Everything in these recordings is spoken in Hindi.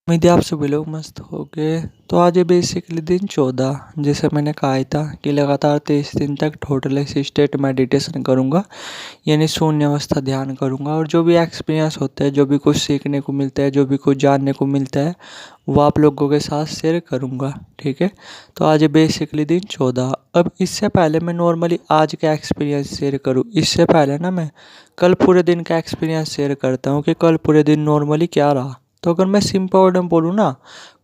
उम्मीद है आप सभी लोग मस्त हो गए। तो आज है बेसिकली दिन 14, जैसे मैंने कहा ही था कि लगातार 23 दिन तक टोटल स्टेट मेडिटेशन करूँगा, यानी शून्य अवस्था ध्यान करूँगा। और जो भी एक्सपीरियंस होता है, जो भी कुछ सीखने को मिलता है, जो भी कुछ जानने को मिलता है, वो आप लोगों के साथ शेयर करूँगा। ठीक है, तो आज है बेसिकली दिन 14। अब इससे पहले मैं नॉर्मली आज का एक्सपीरियंस शेयर करूँ, इससे पहले ना मैं कल पूरे दिन का एक्सपीरियंस शेयर करता हूँ कि कल पूरे दिन नॉर्मली क्या रहा। तो अगर मैं सिंपल वर्ड में बोलूँ ना,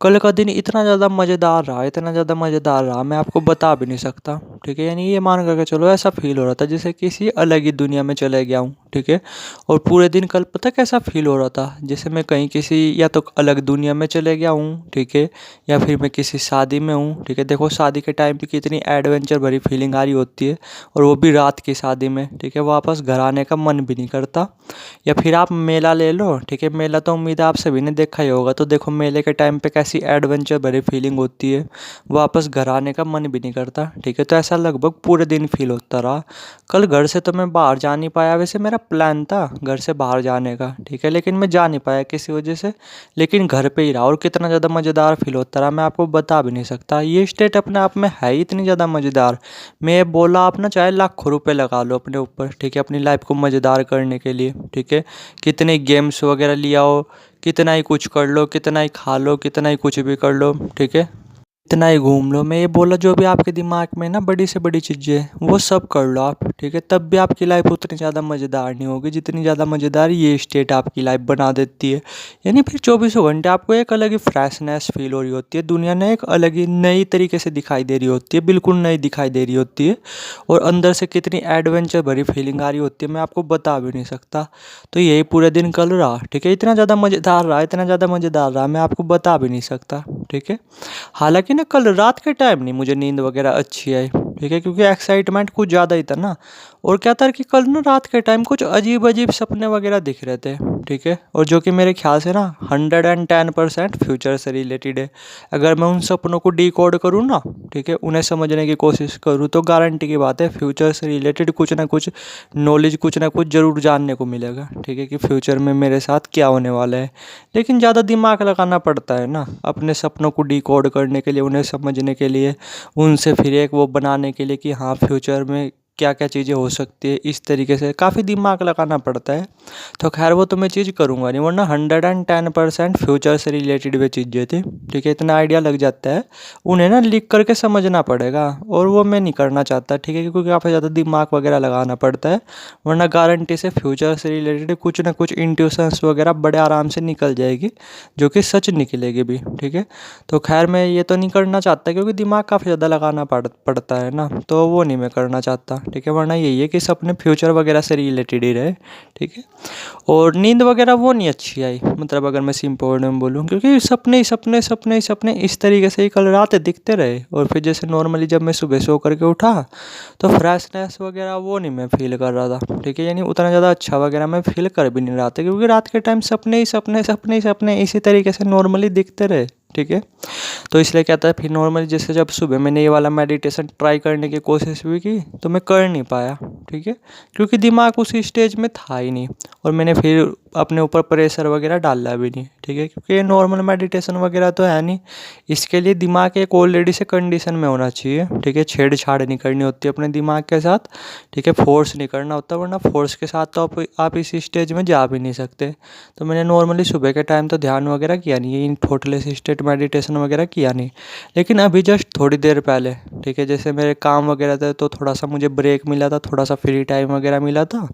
कल का दिन इतना ज़्यादा मज़ेदार रहा, इतना ज़्यादा मज़ेदार रहा, मैं आपको बता भी नहीं सकता। ठीक है, यानी ये मान करके चलो, ऐसा फील हो रहा था जैसे किसी अलग ही दुनिया में चले गया हूँ। ठीक है, और पूरे दिन कल पता कैसा फील हो रहा था, जैसे मैं कहीं किसी या तो अलग दुनिया में चले गया हूँ। ठीक है, या फिर मैं किसी शादी में हूँ। ठीक है, देखो शादी के टाइम पे कितनी एडवेंचर भरी फीलिंग आ रही होती है, और वो भी रात की शादी में। ठीक है, वापस घर आने का मन भी नहीं करता। या फिर आप मेला ले लो। ठीक है, मेला तो उम्मीद है आप सभी ने देखा ही होगा। तो देखो मेले के टाइम पे कैसी एडवेंचर भरी फीलिंग होती है, वापस घर आने का मन भी नहीं करता। ठीक है, तो ऐसा लगभग पूरे दिन फील होता रहा। कल घर से तो मैं बाहर जा नहीं पाया, वैसे मेरा प्लान था घर से बाहर जाने का। ठीक है, लेकिन मैं जा नहीं पाया किसी वजह से, लेकिन घर पे ही रहा। और कितना ज़्यादा मज़ेदार फील होता रहा, मैं आपको बता भी नहीं सकता। ये स्टेट अपने आप में है ही इतनी ज़्यादा मज़ेदार। मैं ये बोला, आप ना चाहे लाखों रुपए लगा लो अपने ऊपर। ठीक है, अपनी लाइफ को मज़ेदार करने के लिए। ठीक है, कितने गेम्स वगैरह लिया हो, कितना ही कुछ कर लो, कितना ही खा लो, कितना ही कुछ भी कर लो। ठीक है, इतना ही घूम लो। मैं ये बोला, जो भी आपके दिमाग में ना बड़ी से बड़ी चीज़ें, वो सब कर लो आप। ठीक है, तब भी आपकी लाइफ उतनी ज़्यादा मज़ेदार नहीं होगी जितनी ज़्यादा मज़ेदार ये स्टेट आपकी लाइफ बना देती है। यानी फिर चौबीसों घंटे आपको एक अलग ही फ्रेशनेस फील हो रही होती है, दुनिया ने एक अलग ही नई तरीके से दिखाई दे रही होती है, बिल्कुल नई दिखाई दे रही होती है। और अंदर से कितनी एडवेंचर भरी फीलिंग आ रही होती है, मैं आपको बता भी नहीं सकता। तो यही पूरे दिन कल रहा। ठीक है, इतना ज़्यादा मज़ेदार रहा, इतना ज़्यादा मज़ेदार रहा, मैं आपको बता भी नहीं सकता। ठीक है, हालांकि ना कल रात के टाइम नहीं मुझे नींद वगैरह अच्छी आई। ठीक है, क्योंकि एक्साइटमेंट कुछ ज़्यादा ही था ना। और क्या था कि कल ना रात के टाइम कुछ अजीब अजीब सपने वगैरह दिख रहे थे। ठीक है, और जो कि मेरे ख्याल से ना 110% फ्यूचर से रिलेटेड है। अगर मैं उन सपनों को डिकोड करूँ ना, ठीक है, उन्हें समझने की कोशिश करूँ, तो गारंटी की बात है फ्यूचर से रिलेटेड कुछ ना कुछ नॉलेज, कुछ ना कुछ ज़रूर जानने को मिलेगा। ठीक है, कि फ्यूचर में मेरे साथ क्या होने वाला है। लेकिन ज़्यादा दिमाग लगाना पड़ता है ना अपने सपनों को डिकोड करने के लिए, उन्हें समझने के लिए, उनसे फिर एक वो बनाने के लिए कि हाँ फ्यूचर में क्या क्या चीज़ें हो सकती है। इस तरीके से काफ़ी दिमाग लगाना पड़ता है। तो खैर वो तो मैं चीज़ करूँगा नहीं, वरना 110% फ्यूचर से रिलेटेड वे चीज़ें थी। ठीक है, इतना आइडिया लग जाता है, उन्हें ना लिख करके समझना पड़ेगा, और वो मैं नहीं करना चाहता। ठीक है, क्योंकि काफ़ी ज़्यादा दिमाग वगैरह लगाना पड़ता है, वरना गारंटी से फ्यूचर से रिलेटेड कुछ ना कुछ इंट्यूशंस वगैरह बड़े आराम से निकल जाएगी, जो कि सच निकलेगी भी। ठीक है, तो खैर मैं ये तो नहीं करना चाहता, क्योंकि दिमाग काफ़ी ज़्यादा लगाना पड़ता है ना, तो वो नहीं मैं करना चाहता। ठीक है, वरना यही है कि सपने फ्यूचर वगैरह से रिलेटेड ही रहे। ठीक है, और नींद वगैरह वो नहीं अच्छी आई, मतलब अगर मैं सिंपल वर्ड में बोलूँ, क्योंकि सपने ही सपने, सपने ही सपने इस तरीके से ही कल रात दिखते रहे। और फिर जैसे नॉर्मली जब मैं सुबह सो करके उठा, तो फ्रेशनेस वगैरह वो नहीं मैं फील कर रहा था। ठीक है, यानी उतना ज़्यादा अच्छा वगैरह मैं फील कर भी नहीं रहा था, क्योंकि रात के टाइम सपने ही सपने, सपने ही सपने इसी तरीके से नॉर्मली दिखते रहे। ठीक है, तो इसलिए क्या था, फिर नॉर्मली जैसे जब सुबह मैंने ये वाला मेडिटेशन ट्राई करने की कोशिश भी की, तो मैं कर नहीं पाया। ठीक है, क्योंकि दिमाग उसी स्टेज में था ही नहीं, और मैंने फिर अपने ऊपर प्रेशर वगैरह डाला भी नहीं। ठीक है, क्योंकि ये नॉर्मल मेडिटेशन वगैरह तो है नहीं, इसके लिए दिमाग एक ऑलरेडी से कंडीशन में होना चाहिए। ठीक है, छेड़छाड़ नहीं करनी होती अपने दिमाग के साथ। ठीक है, फोर्स नहीं करना होता, वरना फोर्स के साथ तो आप इस स्टेज में जा भी नहीं सकते। तो मैंने नॉर्मली सुबह के टाइम तो ध्यान वगैरह किया नहीं, इन टोटल स्टेट मेडिटेशन वगैरह किया नहीं। लेकिन अभी जस्ट थोड़ी देर पहले, ठीक है, जैसे मेरे काम वगैरह थे, तो थोड़ा सा मुझे ब्रेक मिला था, थोड़ा सा फ्री टाइम वगैरह मिला था,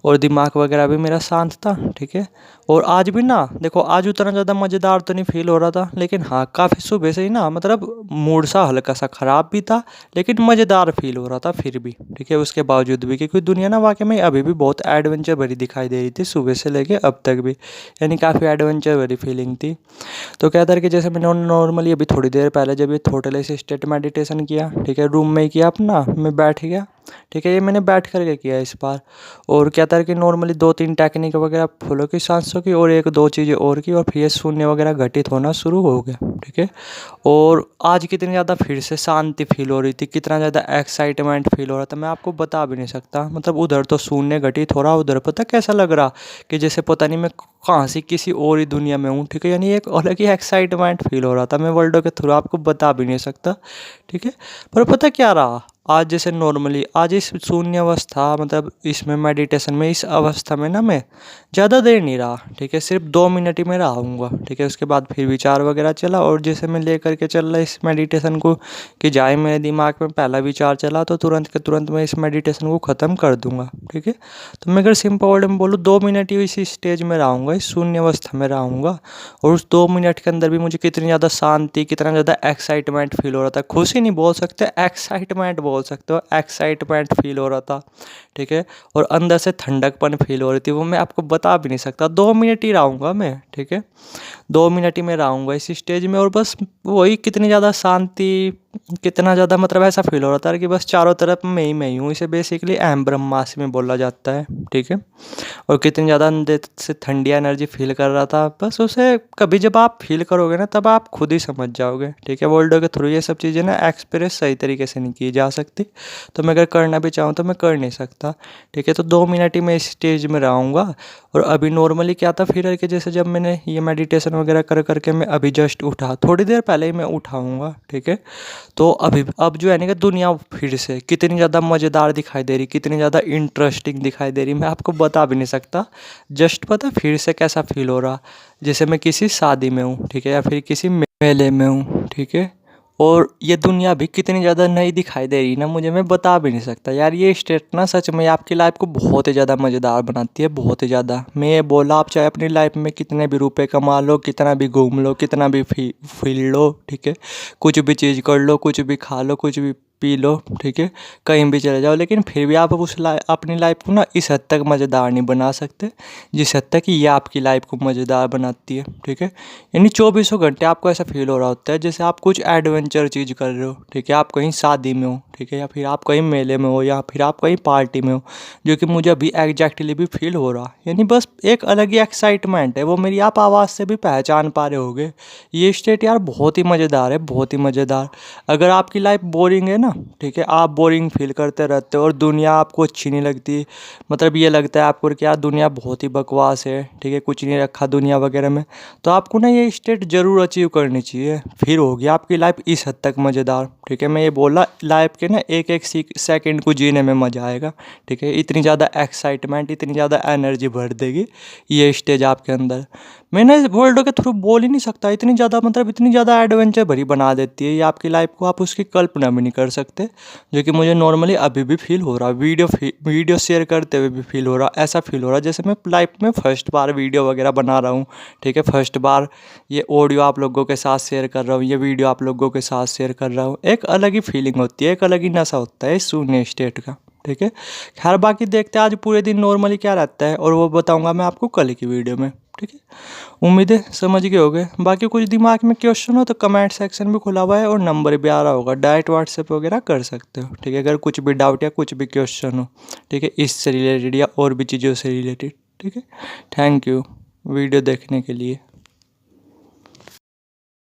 और दिमाग वगैरह भी मेरा शांत था। ठीक है, और आज भी ना देखो, आज उतना ज़्यादा मज़ेदार तो नहीं फील हो रहा था, लेकिन हाँ काफ़ी सुबह से ही ना, मतलब मूड सा हल्का सा ख़राब भी था, लेकिन मज़ेदार फील हो रहा था फिर भी। ठीक है, उसके बावजूद भी, क्योंकि दुनिया ना वाकई में अभी भी बहुत एडवेंचर भरी दिखाई दे रही थी सुबह से लेके अब तक भी, यानी काफ़ी एडवेंचर भरी फीलिंग थी। तो क्या था कि जैसे मैंने नॉर्मली अभी थोड़ी देर पहले जब ये टोटल स्टेट मेडिटेशन किया, ठीक है, रूम में ही किया अपना, मैं बैठ गया, ठीक है। ये मैंने बैठ करके किया इस बार। और क्या था कि नॉर्मली 2-3 टेक्निक वगैरह फॉलो की सांसों की, और 1-2 चीज़ें और की, और फिर ये शून्य वगैरह घटित होना शुरू हो गया। ठीक है। और आज कितनी ज़्यादा फिर से शांति फील हो रही थी, कितना ज़्यादा एक्साइटमेंट फील हो रहा था, मैं आपको बता भी नहीं सकता। मतलब उधर तो शून्य घटित हो रहा, उधर पता कैसा लग रहा कि जैसे पता नहीं मैं कहाँ से किसी और ही दुनिया में हूँ। ठीक है। यानी एक अलग ही एक्साइटमेंट फील हो रहा था, मैं वर्ल्डों के थ्रू आपको बता भी नहीं सकता। ठीक है। पर पता क्या रहा, आज जैसे नॉर्मली आज इस शून्य अवस्था, मतलब इसमें मेडिटेशन में, इस अवस्था में ना मैं ज़्यादा देर नहीं रहा। ठीक है। सिर्फ 2 मिनट ही मैं रहूँगा। ठीक है। उसके बाद फिर विचार वगैरह चला, और जैसे मैं ले करके चल रहा इस मेडिटेशन को कि जाए मेरे दिमाग में पहला विचार चला तो तुरंत के तुरंत मैं इस मेडिटेशन को ख़त्म कर दूंगा। ठीक है। तो मैं अगर सिंपल वर्ड में बोलूँ, 2 मिनट ही इसी स्टेज में रहूँगा, इस शून्य अवस्था में रहूँगा। और उस 2 मिनट के अंदर भी मुझे कितनी ज़्यादा शांति, कितना ज़्यादा एक्साइटमेंट फील हो रहा था। खुशी नहीं बोल सकते, एक्साइटमेंट बोल सकते हो, एक्साइटमेंट फील हो रहा था। ठीक है। और अंदर से ठंडकपन फील हो रही थी, वो मैं आपको बता भी नहीं सकता। 2 मिनट ही रहूँगा मैं। ठीक है। 2 मिनट ही मैं रहूँगा इस स्टेज में, और बस वही कितनी ज़्यादा शांति, कितना ज़्यादा मतलब ऐसा फील हो रहा था कि बस चारों तरफ मैं ही हूँ। इसे बेसिकली अहम ब्रह्मास्मि में बोला जाता है। ठीक है। और कितनी ज़्यादा अंदर से ठंडी एनर्जी फील कर रहा था, बस उसे कभी जब आप फील करोगे ना, तब आप खुद ही समझ जाओगे। ठीक है। वर्ल्ड के थ्रू ये सब चीज़ें ना एक्सप्रेस सही तरीके से नहीं की जा सकती, तो मैं अगर करना भी चाहूँ तो मैं कर नहीं सकता। ठीक है। तो 2 मिनट ही मैं इस स्टेज में रहूँगा। और अभी नॉर्मली क्या था फिर कि जैसे जब मैंने ये मेडिटेशन वगैरह कर करके मैं अभी जस्ट उठा, थोड़ी देर पहले ही मैं उठाऊँगा। ठीक है। तो अभी अब जो है ना कि दुनिया फिर से कितनी ज़्यादा मज़ेदार दिखाई दे रही, कितनी ज़्यादा इंटरेस्टिंग दिखाई दे रही, मैं आपको बता भी नहीं सकता। जस्ट पता फिर से कैसा फील हो रहा, जैसे मैं किसी शादी में हूँ। ठीक है। या फिर किसी मेले में हूँ। ठीक है। और ये दुनिया भी कितनी ज़्यादा नई दिखाई दे रही ना मुझे, मैं बता भी नहीं सकता यार। ये स्टेट ना सच में आपकी लाइफ को बहुत ही ज़्यादा मज़ेदार बनाती है, बहुत ही ज़्यादा। मैं ये बोला, आप चाहे अपनी लाइफ में कितने भी रुपए कमा लो, कितना भी घूम लो, कितना भी फील लो। ठीक है। कुछ भी चीज़ कर लो, कुछ भी खा लो, कुछ भी पी लो। ठीक है। कहीं भी चले जाओ, लेकिन फिर भी आप अपनी लाइफ को ना इस हद तक मज़ेदार नहीं बना सकते जिस हद तक ये आपकी लाइफ को मज़ेदार बनाती है। ठीक है। यानी 24 घंटे आपको ऐसा फील हो रहा होता है जैसे आप कुछ एडवेंचर चीज़ कर रहे हो। ठीक है। आप कहीं शादी में हो। ठीक है। या फिर आप कहीं मेले में हो, या फिर आप कहीं पार्टी में हो, जो कि मुझे अभी एग्जैक्टली भी फील हो रहा। यानी बस एक अलग ही एक्साइटमेंट है, वो मेरी आप आवाज़ से भी पहचान पा रहे होगे। ये स्टेट यार बहुत ही मज़ेदार है, बहुत ही मज़ेदार। अगर आपकी लाइफ बोरिंग है ना, ठीक है, आप बोरिंग फील करते रहते हो और दुनिया आपको अच्छी नहीं लगती, मतलब ये लगता है आपको कि यार दुनिया बहुत ही बकवास है। ठीक है। कुछ नहीं रखा दुनिया वगैरह में, तो आपको ना ये स्टेट ज़रूर अचीव करनी चाहिए, फिर होगी आपकी लाइफ इस हद तक मज़ेदार। ठीक है। मैं ये बोला, लाइफ के ना एक एक सेकंड को जीने में मज़ा आएगा। ठीक है। इतनी ज़्यादा एक्साइटमेंट, इतनी ज़्यादा एनर्जी भर देगी ये स्टेज आपके अंदर। मैं ना वर्ल्ड के थ्रू बोल ही नहीं सकता, इतनी ज़्यादा मतलब इतनी ज़्यादा एडवेंचर भरी बना देती है ये आपकी लाइफ को, आप उसकी कल्पना भी नहीं कर सकते। जो कि मुझे नॉर्मली अभी भी फील हो रहा, वीडियो शेयर करते हुए भी फील हो रहा, ऐसा फील हो रहा जैसे मैं लाइफ में फर्स्ट बार वीडियो वगैरह बना रहा हूँ। ठीक है। फर्स्ट बार ये ऑडियो आप लोगों के साथ शेयर कर रहा हूँ, ये वीडियो आप लोगों के साथ शेयर कर रहा हूँ। एक अलग ही फीलिंग होती है, एक अलग ही नशा होता है इस शून्य स्टेट का। ठीक है। खैर बाकी देखते हैं आज पूरे दिन नॉर्मली क्या रहता है, और वो बताऊंगा मैं आपको कल की वीडियो में। ठीक है। उम्मीद है समझ गए होगे। बाकी कुछ दिमाग में क्वेश्चन हो तो कमेंट सेक्शन भी खुला हुआ है, और नंबर भी आ रहा होगा, डायरेक्ट व्हाट्सएप वगैरह कर सकते हो। ठीक है। अगर कुछ भी डाउट या कुछ भी क्वेश्चन हो, ठीक है, इससे रिलेटेड या और भी चीज़ों से रिलेटेड। ठीक है। थैंक यू वीडियो देखने के लिए।